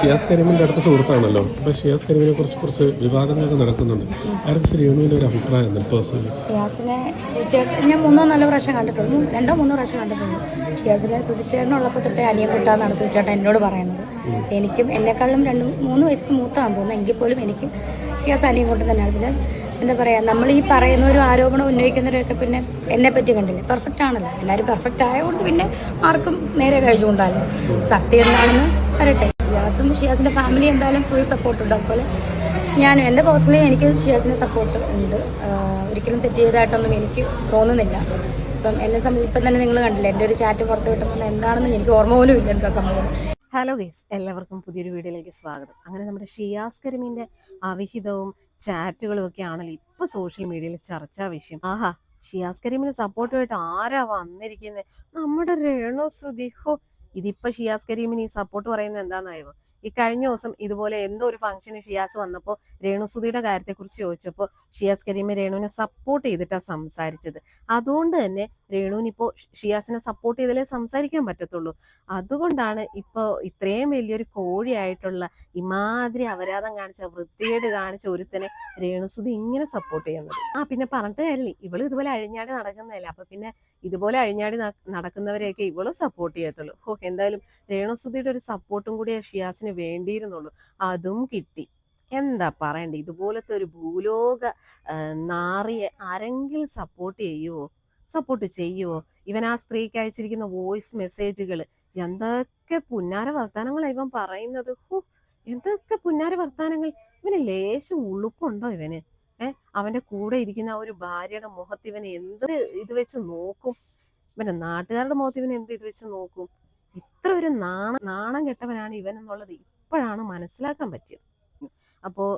ഷിയാസ് കരീമിന്റെ അടുത്ത സുഹൃത്താണല്ലോ. അപ്പോൾ ഷിയാസ് കരീമിനെ കുറിച്ച് കുറച്ച് വിവാദങ്ങളൊക്കെ നടക്കുന്നുണ്ട്. ആരും രേണുവിൻ്റെ ഒരു അഭിപ്രായം എന്താണ് പേഴ്സണലി? ഷിയാസിനെ സുധിച്ചേട്ടൻ ഞാൻ 3-4 പ്രാവശ്യം കണ്ടിട്ടുള്ളൂ, 2-3 പ്രാവശ്യം കണ്ടിട്ടുള്ളൂ. ഷിയാസിനെ സുധിച്ചേട്ടനുള്ളപ്പോൾ തൊട്ടേ അനിയൻകുട്ടാന്നാണ് സുധിച്ചേട്ടൻ എന്നോട് പറയുന്നത്. എനിക്കും എന്നെക്കാളും 2-3 വയസ്സിന് മൂത്താന്ന് തോന്നുന്നു. എങ്കിൽ പോലും എനിക്ക് ഷിയാസ് അനിയൻകുട്ടൻ തന്നെയാണ്. പിന്നെ എന്താ പറയുക, നമ്മൾ ഈ പറയുന്ന ഒരു ആരോപണം ഉന്നയിക്കുന്നവരൊക്കെ പിന്നെ എന്നെ പറ്റി കണ്ടില്ലേ, പെർഫെക്റ്റ് ആണല്ലോ. എല്ലാവരും പെർഫെക്റ്റ് ആയതുകൊണ്ട് പിന്നെ ആർക്കും നേരെ കഴിച്ചുകൊണ്ടല്ലോ. സത്യം എന്താണെന്ന് വരട്ടെ. ഷിയാസിൻ്റെ ഫാമിലി എന്തായാലും ഫുൾ സപ്പോർട്ടുണ്ട്. അതുപോലെ ഞാനും എൻ്റെ പേഴ്സണലി എനിക്ക് ഷിയാസിനെ സപ്പോർട്ട് ഉണ്ട്. ഒരിക്കലും തെറ്റ് ചെയ്തതായിട്ടൊന്നും എനിക്ക് തോന്നുന്നില്ല. ഇപ്പം എന്നെ സംബന്ധിച്ച് ഇപ്പം തന്നെ നിങ്ങൾ കണ്ടില്ലേ, എൻ്റെ ഒരു ചാറ്റ് പുറത്ത് വിട്ടെന്ന് എന്താണെന്ന് എനിക്ക് ഓർമ്മ പോലും ഇല്ല എന്താ സംഭവം. ഹലോ ഗൈസ്, എല്ലാവർക്കും പുതിയൊരു വീഡിയോയിലേക്ക് സ്വാഗതം. അങ്ങനെ നമ്മുടെ ഷിയാസ് കരീമിന്റെ അവിഹിതവും ചാറ്റുകളും ഒക്കെ ആണല്ലോ ഇപ്പൊ സോഷ്യൽ മീഡിയയിൽ ചർച്ചാ വിഷയം. ആഹാ, ഷിയാസ് കരീമിന് സപ്പോർട്ടുമായിട്ട് ആരാ വന്നിരിക്കുന്നത്? നമ്മുടെ രേണു സുധി. ഹോ, ഇതിപ്പോ ഷിയാസ് കരീമിന് ഈ സപ്പോർട്ട് പറയുന്നത് എന്താണെന്നറിയോ? ഈ കഴിഞ്ഞ ദിവസം ഇതുപോലെ എന്തോ ഒരു ഫംഗ്ഷന് ഷിയാസ് വന്നപ്പോൾ രേണുസുധിയുടെ കാര്യത്തെക്കുറിച്ച് ചോദിച്ചപ്പോൾ ഷിയാസ് കരീം രേണുവിനെ സപ്പോർട്ട് ചെയ്തിട്ടാണ് സംസാരിച്ചത്. അതുകൊണ്ട് തന്നെ രേണുവിനിപ്പോൾ ഷിയാസിനെ സപ്പോർട്ട് ചെയ്താലേ സംസാരിക്കാൻ പറ്റത്തുള്ളൂ. അതുകൊണ്ടാണ് ഇപ്പോൾ ഇത്രയും വലിയൊരു കോഴിയായിട്ടുള്ള ഇമാതിരി അപരാധം കാണിച്ച, വൃത്തികേട് കാണിച്ച ഒരുത്തനെ രേണുസുധി ഇങ്ങനെ സപ്പോർട്ട് ചെയ്യുന്നത്. പിന്നെ പറഞ്ഞിട്ട് കാര്യമില്ല, ഇവളും ഇതുപോലെ അഴിഞ്ഞാടി നടക്കുന്നതല്ല. അപ്പൊ പിന്നെ ഇതുപോലെ അഴിഞ്ഞാടി നടക്കുന്നവരെയൊക്കെ ഇവളും സപ്പോർട്ട് ചെയ്യത്തുള്ളൂ. എന്തായാലും രേണുസുധിയുടെ ഒരു സപ്പോർട്ടും കൂടി ഷിയാസിന് വേണ്ടിയിരുന്നുള്ളൂ, അതും കിട്ടി. എന്താ പറയണ്ടേ, ഇതുപോലത്തെ ഒരു ഭൂലോക നാറിയെ ആരെങ്കിലും സപ്പോർട്ട് ചെയ്യുവോ? ഇവൻ ആ സ്ത്രീക്ക് അയച്ചിരിക്കുന്ന വോയിസ് മെസ്സേജുകൾ, എന്തൊക്കെ പുന്നാര വർത്താനങ്ങളാണ് ഇവൻ പറയുന്നത്. എന്തൊക്കെ പുന്നാര വർത്താനങ്ങൾ! ഇവന് ലേശം ഉളുപ്പുണ്ടോ ഇവന്? അവന്റെ കൂടെ ഇരിക്കുന്ന ഒരു ഭാര്യയുടെ മുഖത്ത് ഇവൻ എന്ത് ഇത് വെച്ച് നോക്കും? ഇവന്റെ നാട്ടുകാരുടെ മുഖത്ത് ഇവൻ എന്ത് ഇത് വെച്ച് നോക്കും? ഇത്ര ഒരു നാണം കെട്ടവനാണ് ഇവൻ എന്നുള്ളത് ഇപ്പോഴാണ് മനസ്സിലാക്കാൻ പറ്റിയത്. അപ്പോൾ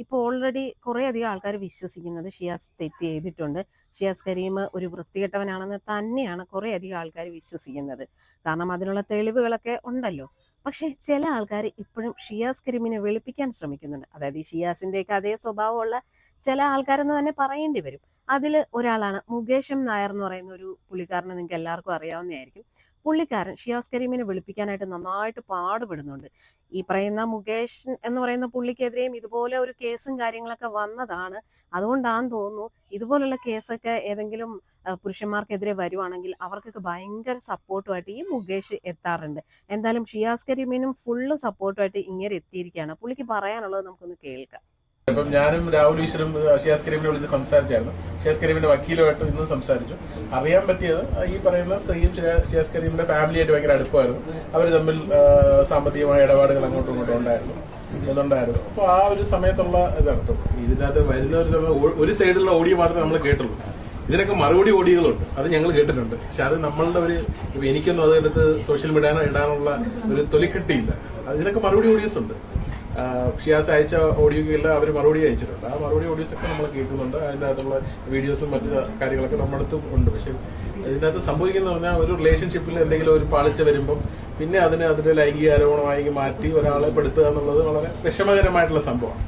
ഇപ്പോൾ ഓൾറെഡി കുറേ അധികം ആൾക്കാർ വിശ്വസിക്കുന്നത് ഷിയാസ് തെറ്റ് ചെയ്തിട്ടുണ്ട്, ഷിയാസ് കരീം ഒരു വൃത്തികെട്ടവനാണെന്ന് തന്നെയാണ് കുറേ അധികം ആൾക്കാർ വിശ്വസിക്കുന്നത്. കാരണം അതിനുള്ള തെളിവുകളൊക്കെ ഉണ്ടല്ലോ. പക്ഷെ ചില ആൾക്കാർ ഇപ്പോഴും ഷിയാസ് കരീമിനെ വെളുപ്പിക്കാൻ ശ്രമിക്കുന്നുണ്ട്. അതായത് ഈ ഷിയാസിൻ്റെയൊക്കെ അതേ സ്വഭാവമുള്ള ചില ആൾക്കാരെന്ന് തന്നെ പറയേണ്ടി വരും. അതിൽ ഒരാളാണ് മുകേഷ് നായർ എന്ന് പറയുന്ന ഒരു പുള്ളിക്കാരനെ നിങ്ങൾക്ക് എല്ലാവർക്കും അറിയാവുന്നതായിരിക്കും. പുള്ളിക്കാരൻ ഷിയാസ് കരീമിനെ വിളിപ്പിക്കാനായിട്ട് നന്നായിട്ട് പാടുപെടുന്നുണ്ട്. ഈ പറയുന്ന മുകേഷ് എന്ന് പറയുന്ന പുള്ളിക്കെതിരെയും ഇതുപോലെ ഒരു കേസും കാര്യങ്ങളൊക്കെ വന്നതാണ്. അതുകൊണ്ടാണെന്ന് തോന്നുന്നു ഇതുപോലുള്ള കേസൊക്കെ ഏതെങ്കിലും പുരുഷന്മാർക്കെതിരെ വരുവാണെങ്കിൽ അവർക്കൊക്കെ ഭയങ്കര സപ്പോർട്ടുമായിട്ട് ഈ മുകേഷ് എത്താറുണ്ട്. എന്തായാലും ഷിയാസ് കരീമിനും ഫുള്ള് സപ്പോർട്ടുമായിട്ട് ഇങ്ങനെ എത്തിയിരിക്കുകയാണ്. പുള്ളിക്ക് പറയാനുള്ളത് നമുക്കൊന്ന് കേൾക്കാം. ഇപ്പം ഞാനും രാഹുൽ ഈശ്വരും ഷിയാസ് കരീമിനെ വിളിച്ച് സംസാരിച്ചായിരുന്നു. ഷിയാസ് കരീമിന്റെ വക്കീലുമായിട്ട് ഇന്ന് സംസാരിച്ചു. അറിയാൻ പറ്റിയത് ഈ പറയുന്ന സ്ത്രീയും ഷിയാസ് കരീമിന്റെ ഫാമിലിയായിട്ട് ഭയങ്കര അടുപ്പമായിരുന്നു. അവർ തമ്മിൽ സാമ്പത്തികമായ ഇടപാടുകൾ അങ്ങോട്ടും ഇങ്ങോട്ടും ഉണ്ടായിരുന്നു. അപ്പൊ ആ ഒരു സമയത്തുള്ള ഇതാണ്. ഇതിനകത്ത് വരുന്ന ഒരു സൈഡിലുള്ള ഓഡിയോ മാത്രമേ നമ്മൾ കേട്ടുള്ളൂ. ഇതിനൊക്കെ മറുപടി ഓഡിയോകളുണ്ട്, അത് ഞങ്ങൾ കേട്ടിട്ടുണ്ട്. പക്ഷെ അത് നമ്മളുടെ ഇപ്പൊ എനിക്കൊന്നും അതെടുത്ത് സോഷ്യൽ മീഡിയ ഇടാനുള്ള ഒരു തൊലിക്കെട്ടിയില്ല. അതിനൊക്കെ മറുപടി ഓഡിയോസ് ഉണ്ട്. ഷിയാസ് അയച്ച ഓഡിയോക്കെല്ലാം അവർ മറുപടി അയച്ചിട്ടുണ്ട്. ആ മറുപടി ഓഡിയോസ് ഒക്കെ നമ്മൾ കേൾക്കുന്നുണ്ട്. അതിനകത്തുള്ള വീഡിയോസും മറ്റു കാര്യങ്ങളൊക്കെ നമ്മുടെ അടുത്തും ഉണ്ട്. പക്ഷെ ഇതിനകത്ത് സംഭവിക്കുന്ന പറഞ്ഞാൽ ഒരു റിലേഷൻഷിപ്പിൽ എന്തെങ്കിലും ഒരു പാളിച്ച വരുമ്പോൾ പിന്നെ അതിന്റെ ലൈംഗിക ആരോപണമായി മാറ്റി ഒരാളെ പെടുത്തുക എന്നുള്ളത് വളരെ വിഷമകരമായിട്ടുള്ള സംഭവമാണ്.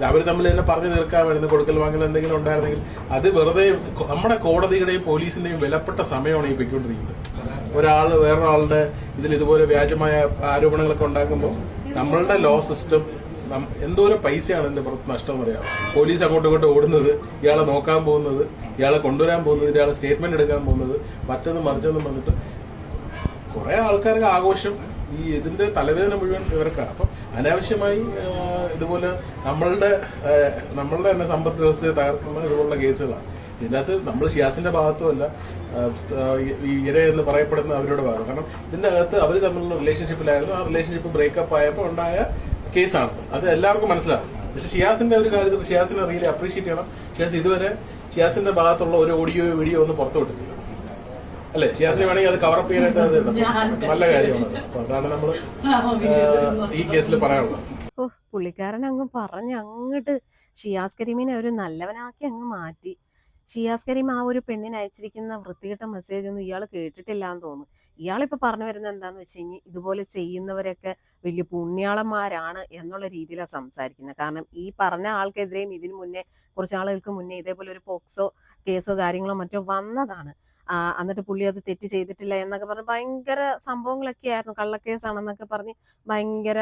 അവർ തമ്മിൽ തന്നെ പറഞ്ഞു തീർക്കാൻ വേണ്ടി കൊടുക്കൽ വാങ്ങൽ എന്തെങ്കിലും ഉണ്ടായിരുന്നെങ്കിൽ അത് വെറുതെ നമ്മുടെ കോടതിയുടെയും പോലീസിന്റെയും വിലപ്പെട്ട സമയമാണ് ഈ പൊയ്ക്കൊണ്ടിരിക്കുന്നത്. ഒരാള് വേറൊരാളുടെ ഇതുപോലെ വ്യാജമായ ആരോപണങ്ങളൊക്കെ ഉണ്ടാക്കുമ്പോൾ നമ്മളുടെ ലോ സിസ്റ്റം എന്തോരം പൈസയാണ് ഇതിന്റെ പുറത്ത് നഷ്ടം പറയാം. പോലീസ് അങ്ങോട്ടും ഇങ്ങോട്ടും ഓടുന്നത്, ഇയാളെ നോക്കാൻ പോകുന്നത്, ഇയാളെ കൊണ്ടുവരാൻ പോകുന്നത്, ഇയാളെ സ്റ്റേറ്റ്മെന്റ് എടുക്കാൻ പോകുന്നത്, മറ്റൊന്നും മറിച്ചൊന്നും വന്നിട്ട് കുറെ ആൾക്കാർക്ക് ആഘോഷം. ഇതിന്റെ തലവേദന മുഴുവൻ ഇവർക്കാണ്. അപ്പം അനാവശ്യമായി ഇതുപോലെ നമ്മളുടെ തന്നെ സമ്പദ് വ്യവസ്ഥയെ തകർക്കുന്ന ഇതുപോലുള്ള കേസുകളാണ്. ഇതിനകത്ത് നമ്മൾ ഷിയാസിന്റെ ഭാഗത്തുമല്ല, ഈ ഇര എന്ന് പറയപ്പെടുന്ന അവരുടെ ഭാഗം. കാരണം ഇതിന്റെ അകത്ത് അവർ തമ്മിലുള്ള റിലേഷൻഷിപ്പിലായിരുന്നു. ആ റിലേഷൻഷിപ്പ് ബ്രേക്കപ്പ് ആയപ്പോൾ ഉണ്ടായ കേസാണ്. അത് എല്ലാവർക്കും മനസ്സിലാവും. പക്ഷെ ഷിയാസിന്റെ ഒരു കാര്യത്തിൽ ഷിയാസിനെ റിയലി അപ്രീഷിയേറ്റ് ചെയ്യണം. ഷിയാസ് ഇതുവരെ ഷിയാസിന്റെ ഭാഗത്തുള്ള ഒരു ഓഡിയോ വീഡിയോ ഒന്നും പുറത്തു വിട്ടിട്ടില്ല, അല്ലെ? ഷിയാസിനെ വേണമെങ്കിൽ അത് കവറപ്പ് ചെയ്യാനായിട്ട് നല്ല കാര്യമാണ്. അപ്പൊ അതാണ് നമ്മൾ ഈ കേസിൽ പറയാനുള്ളത്. പുള്ളിക്കാരൻ അങ്ങോട്ട് ഷിയാസ് കരീമിനെ ഒരു നല്ലവനാക്കി അങ്ങ് മാറ്റി. ഷിയാസ് കരീം ആ ഒരു പെണ്ണിന് അയച്ചിരിക്കുന്ന വൃത്തികെട്ട മെസ്സേജ് ഒന്നും ഇയാൾ കേട്ടിട്ടില്ല എന്ന് തോന്നുന്നു. ഇയാളിപ്പോ പറഞ്ഞു വരുന്നത് എന്താന്ന് വെച്ച് കഴിഞ്ഞാൽ ഇതുപോലെ ചെയ്യുന്നവരൊക്കെ വലിയ പുണ്യാളന്മാരാണ് എന്നുള്ള രീതിയിലാണ് സംസാരിക്കുന്നത്. കാരണം ഈ പറഞ്ഞ ആൾക്കെതിരെയും ഇതിനു മുന്നേ കുറച്ച് ആളുകൾക്ക് മുന്നേ ഇതേപോലെ ഒരു പോക്സോ കേസോ കാര്യങ്ങളോ മറ്റോ വന്നതാണ്. എന്നിട്ട് പുള്ളി അത് തെറ്റ് ചെയ്തിട്ടില്ല എന്നൊക്കെ പറഞ്ഞ് ഭയങ്കര സംഭവങ്ങളൊക്കെ ആയിരുന്നു. കള്ളക്കേസാണെന്നൊക്കെ പറഞ്ഞ് ഭയങ്കര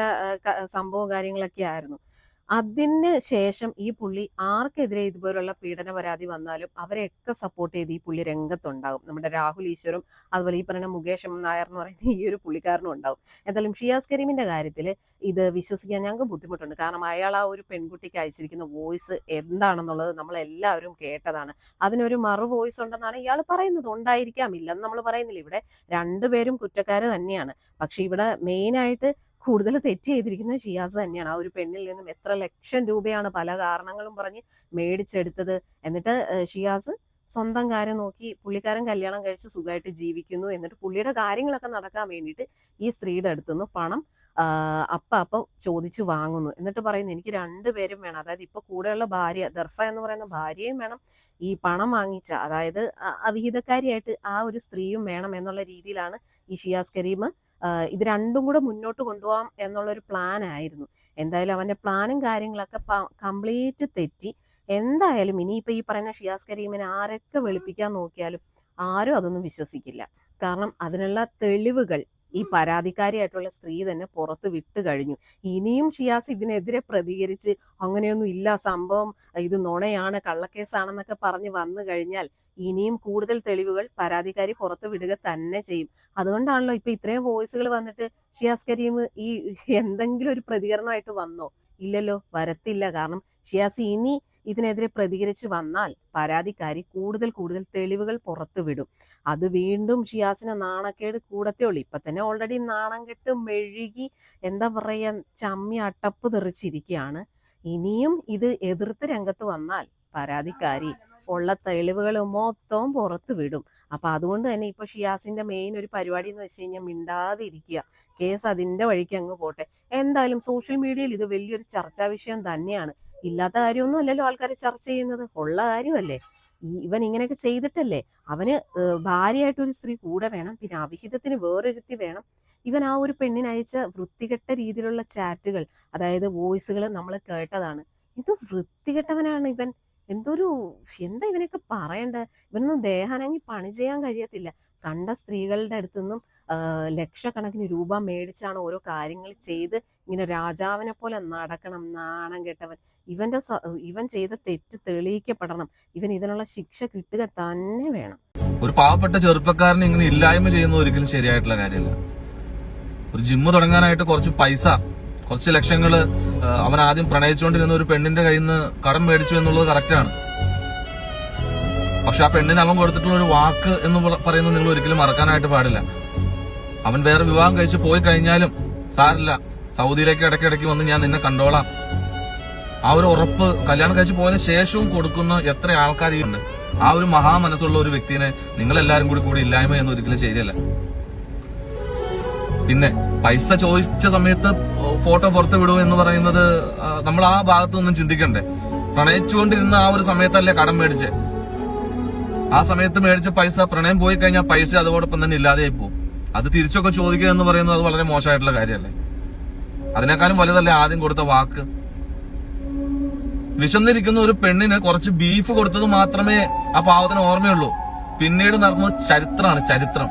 സംഭവം കാര്യങ്ങളൊക്കെ ആയിരുന്നു. അതിന് ശേഷം ഈ പുള്ളി ആർക്കെതിരെ ഇതുപോലുള്ള പീഡന പരാതി വന്നാലും അവരെയൊക്കെ സപ്പോർട്ട് ചെയ്ത് ഈ പുള്ളി രംഗത്തുണ്ടാകും. നമ്മുടെ രാഹുൽ ഈശ്വറും അതുപോലെ ഈ പറയുന്ന മുകേഷ് നായർ എന്ന് പറയുന്ന ഈ ഒരു പുള്ളിക്കാരനും ഉണ്ടാവും. എന്തായാലും ഷിയാസ് കരീമിന്റെ കാര്യത്തിൽ ഇത് വിശ്വസിക്കാൻ ഞങ്ങൾക്ക് ബുദ്ധിമുട്ടുണ്ട്. കാരണം അയാൾ ആ ഒരു പെൺകുട്ടിക്ക് അയച്ചിരിക്കുന്ന വോയിസ് എന്താണെന്നുള്ളത് നമ്മളെല്ലാവരും കേട്ടതാണ്. അതിനൊരു മറു വോയിസ് ഉണ്ടെന്നാണ് ഇയാൾ പറയുന്നത്. ഉണ്ടായിരിക്കാം, ഇല്ലെന്ന് നമ്മൾ പറയുന്നില്ല. ഇവിടെ രണ്ടുപേരും കുറ്റക്കാര് തന്നെയാണ്. പക്ഷെ ഇവിടെ മെയിനായിട്ട് കൂടുതൽ തെറ്റ് ചെയ്തിരിക്കുന്നത് ഷിയാസ് തന്നെയാണ്. ആ ഒരു പെണ്ണിൽ നിന്നും എത്ര ലക്ഷം രൂപയാണ് പല കാരണങ്ങളും പറഞ്ഞ് മേടിച്ചെടുത്തത്. എന്നിട്ട് ഷിയാസ് സ്വന്തം കാര്യം നോക്കി പുള്ളിക്കാരൻ കല്യാണം കഴിച്ച് സുഖമായിട്ട് ജീവിക്കുന്നു. എന്നിട്ട് പുള്ളിയുടെ കാര്യങ്ങളൊക്കെ നടക്കാൻ വേണ്ടിയിട്ട് ഈ സ്ത്രീയുടെ അടുത്തുനിന്ന് പണം അപ്പം ചോദിച്ചു വാങ്ങുന്നു. എന്നിട്ട് പറയുന്നു എനിക്ക് രണ്ടുപേരും വേണം. അതായത് ഇപ്പൊ കൂടെയുള്ള ഭാര്യ ദർഫ എന്ന് പറയുന്ന ഭാര്യയും വേണം, ഈ പണം വാങ്ങിച്ച അതായത് അവിഹിതക്കാരിയായിട്ട് ആ ഒരു സ്ത്രീയും വേണം എന്നുള്ള രീതിയിലാണ് ഈ ഷിയാസ് കരീം ഇത് രണ്ടും കൂടെ മുന്നോട്ട് കൊണ്ടുപോകാം എന്നുള്ളൊരു പ്ലാൻ ആയിരുന്നു. എന്തായാലും അവന്റെ പ്ലാനും കാര്യങ്ങളൊക്കെ കംപ്ലീറ്റ് തെറ്റി. എന്തായാലും ഇനിയിപ്പോൾ ഈ പറയുന്ന ഷിയാസ് കരീമിനെ ആരൊക്കെ വെളുപ്പിക്കാൻ നോക്കിയാലും ആരും അതൊന്നും വിശ്വസിക്കില്ല. കാരണം അതിനുള്ള തെളിവുകൾ ഈ പരാതിക്കാരിയായിട്ടുള്ള സ്ത്രീ തന്നെ പുറത്ത് വിട്ട് കഴിഞ്ഞു. ഇനിയും ഷിയാസ് ഇതിനെതിരെ പ്രതികരിച്ച് അങ്ങനെയൊന്നും ഇല്ല, സംഭവം ഇത് നുണയാണ്, കള്ളക്കേസാണെന്നൊക്കെ പറഞ്ഞ് വന്നു കഴിഞ്ഞാൽ ഇനിയും കൂടുതൽ തെളിവുകൾ പരാതിക്കാരി പുറത്ത് വിടുക തന്നെ ചെയ്യും. അതുകൊണ്ടാണല്ലോ ഇപ്പൊ ഇത്രയും വോയിസുകൾ വന്നിട്ട് ഷിയാസ് കരീം ഈ എന്തെങ്കിലും ഒരു പ്രതികരണമായിട്ട് വന്നോ? ഇല്ലല്ലോ, വരത്തില്ല. കാരണം ഷിയാസ് ഇനി ഇതിനെതിരെ പ്രതികരിച്ച് വന്നാൽ പരാതിക്കാരി കൂടുതൽ തെളിവുകൾ പുറത്തു വിടും. അത് വീണ്ടും ഷിയാസിന് നാണക്കേട് കൂടത്തേ ഉള്ളൂ. ഇപ്പൊ തന്നെ ഓൾറെഡി നാണം കെട്ട് മെഴുകി എന്താ പറയാ ചമ്മി അട്ടപ്പ് തെറിച്ചിരിക്കുകയാണ്. ഇനിയും ഇത് എതിർത്ത് രംഗത്ത് വന്നാൽ പരാതിക്കാരി ഉള്ള തെളിവുകൾ മൊത്തം പുറത്ത് വിടും. അപ്പൊ അതുകൊണ്ട് തന്നെ ഇപ്പൊ ഷിയാസിന്റെ മെയിൻ ഒരു പരിപാടി എന്ന് വെച്ച് കഴിഞ്ഞാൽ മിണ്ടാതെ ഇരിക്കുക, കേസ് അതിന്റെ വഴിക്ക് അങ്ങ് പോട്ടെ. എന്തായാലും സോഷ്യൽ മീഡിയയിൽ ഇത് വലിയൊരു ചർച്ചാ വിഷയം തന്നെയാണ്. ഇല്ലാത്ത കാര്യമൊന്നും അല്ലല്ലോ ആൾക്കാർ ചർച്ച ചെയ്യുന്നത്, ഉള്ള കാര്യമല്ലേ. ഇവൻ ഇങ്ങനെയൊക്കെ ചെയ്തിട്ടല്ലേ, അവന് ഭാര്യയായിട്ടൊരു സ്ത്രീ കൂടെ വേണം, പിന്നെ അവിഹിതത്തിന് വേറൊരുത്തി വേണം. ഇവൻ ആ ഒരു പെണ്ണിനയച്ച വൃത്തികെട്ട രീതിയിലുള്ള ചാറ്റുകൾ, അതായത് വോയിസുകൾ നമ്മൾ കേട്ടതാണ്. ഇത് വൃത്തികെട്ടവനാണ് ഇവൻ. എന്താ ഇവനൊക്കെ പറയണ്ടത്? ഇവനൊന്നും ദേഹാനങ്ങി പണി ചെയ്യാൻ കഴിയത്തില്ല. കണ്ട സ്ത്രീകളുടെ അടുത്തുനിന്നും ലക്ഷക്കണക്കിന് രൂപ മേടിച്ചാണ് ഓരോ കാര്യങ്ങൾ ചെയ്ത് ഇങ്ങനെ രാജാവിനെ പോലെ നടക്കണം. നാണം കെട്ടവൻ. ഇവൻ ചെയ്ത തെറ്റ് തെളിയിക്കപ്പെടണം. ഇവൻ ഇതിനുള്ള ശിക്ഷ കിട്ടുക തന്നെ വേണം. ഒരു പാവപ്പെട്ട ചെറുപ്പക്കാരന് ഇങ്ങനെ ഇല്ലായ്മ ചെയ്യുന്നത് ഒരിക്കലും ശരിയായിട്ടുള്ള കാര്യമല്ല. ഒരു ജിമ്മ് തുടങ്ങാനായിട്ട് കുറച്ച് ലക്ഷങ്ങള് അവൻ ആദ്യം പ്രണയിച്ചുകൊണ്ടിരുന്ന ഒരു പെണ്ണിന്റെ കയ്യിൽ നിന്ന് കടം മേടിച്ചു എന്നുള്ളത് കറക്റ്റാണ്. പക്ഷെ ആ പെണ്ണിന് അവൻ കൊടുത്തിട്ടുള്ള ഒരു വാക്ക് എന്ന് പറയുന്നത് നിങ്ങൾ ഒരിക്കലും മറക്കാനായിട്ട് പാടില്ല. അവൻ വേറെ വിവാഹം കഴിച്ച് പോയി കഴിഞ്ഞാലും സാരില്ല, സൗദിയിലേക്ക് ഇടയ്ക്കിടയ്ക്ക് വന്ന് ഞാൻ നിന്നെ കണ്ടോളാം, ആ ഒരു ഉറപ്പ് കല്യാണം കഴിച്ച് പോയതിനു ശേഷവും കൊടുക്കുന്ന എത്ര ആൾക്കാരുണ്ട്. ആ ഒരു മഹാമനസ്സുള്ള ഒരു വ്യക്തിനെ നിങ്ങളെല്ലാരും കൂടി ഇല്ലായ്മ എന്ന് ഒരിക്കലും ശരിയല്ല. പിന്നെ പൈസ ചോദിച്ച സമയത്ത് ഫോട്ടോ പുറത്ത് വിടുക എന്ന് പറയുന്നത് നമ്മൾ ആ ഭാഗത്തൊന്നും ചിന്തിക്കണ്ടേ. പ്രണയിച്ചുകൊണ്ടിരുന്ന ആ ഒരു സമയത്തല്ലേ കടം മേടിച്ചേ. ആ സമയത്ത് മേടിച്ച പൈസ പ്രണയം പോയി കഴിഞ്ഞാൽ പൈസ അതോടൊപ്പം തന്നെ ഇല്ലാതെയായി പോകും. അത് തിരിച്ചൊക്കെ ചോദിക്കുക എന്ന് പറയുന്നത് അത് വളരെ മോശമായിട്ടുള്ള കാര്യമല്ലേ. അതിനേക്കാളും വലുതല്ലേ ആദ്യം കൊടുത്ത വാക്ക്. വിശന്നിരിക്കുന്ന ഒരു പെണ്ണിന് കുറച്ച് ബീഫ് കൊടുത്തത് മാത്രമേ ആ പാവത്തിന് ഓർമ്മയുള്ളൂ. പിന്നീട് നടന്നത് ചരിത്രം.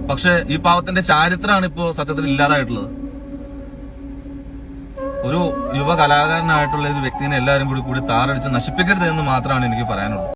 പക്ഷെ ഈ പാവത്തിന്റെ ചാരിത്രമാണ് ഇപ്പോ സത്യത്തിൽ ഇല്ലാതായിട്ടുള്ളത്. ഒരു യുവ കലാകാരനായിട്ടുള്ള ഒരു വ്യക്തിനെ എല്ലാവരും കൂടി താറടിച്ച് നശിപ്പിക്കരുത് എന്ന് മാത്രമാണ് എനിക്ക് പറയാനുള്ളത്.